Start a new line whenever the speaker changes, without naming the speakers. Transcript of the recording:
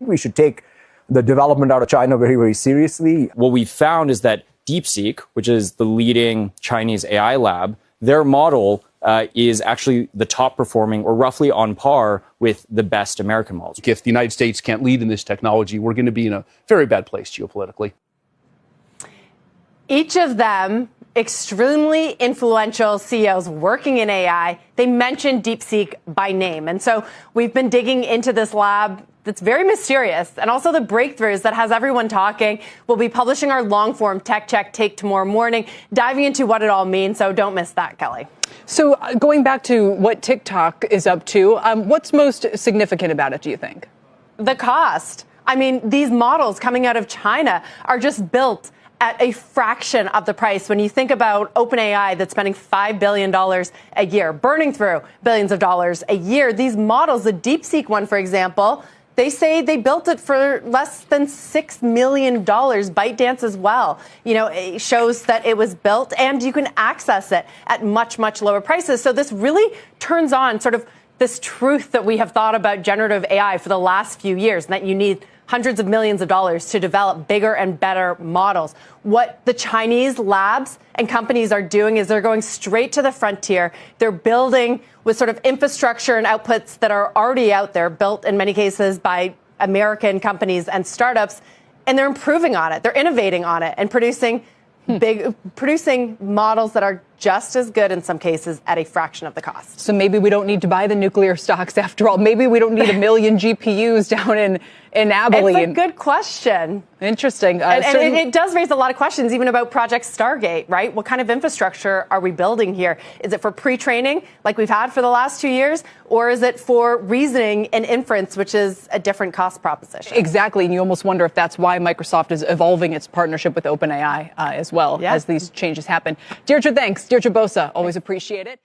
we should take the development out of China very, very seriously.
What we found is that DeepSeek, which is the leading Chinese AI lab, their model is actually the top performing or roughly on par with the best American models.
If the United States can't lead in this technology, we're going to be in a very bad place geopolitically.
Each of them extremely influential CEOs working in AI. They mentioned DeepSeek by name. And so we've been digging into this lab that's very mysterious and also the breakthroughs that has everyone talking. We'll be publishing our long-form Tech Check take tomorrow morning, diving into what it all means. So don't miss that, Kelly.
So going back to what TikTok is up to, what's most significant about it, do you think?
The cost. I mean, these models coming out of China are just built at a fraction of the price. When you think about OpenAI that's spending $5 billion a year, burning through billions of dollars a year, these models, the DeepSeek one, for example, they say they built it for less than $6 million. ByteDance as well. You know, it shows that it was built and you can access it at much, much lower prices. So this really turns on sort of this truth that we have thought about generative AI for the last few years, and that you need hundreds of millions of dollars to develop bigger and better models. What the Chinese labs and companies are doing is they're going straight to the frontier. They're building with sort of infrastructure and outputs that are already out there, built in many cases by American companies and startups, and they're improving on it. They're innovating on it and producing models that are just as good in some cases at a fraction of the cost.
So maybe we don't need to buy the nuclear stocks after all. Maybe we don't need 1 million GPUs down in Abilene.
It's a good question.
Interesting.
And it does raise a lot of questions even about Project Stargate, right? What kind of infrastructure are we building here? Is it for pre-training like we've had for the last 2 years? Or is it for reasoning and inference, which is a different cost proposition?
Exactly. And you almost wonder if that's why Microsoft is evolving its partnership with OpenAI as well as these changes happen. Deirdre, thanks. Deirdre Bosa, always appreciate it.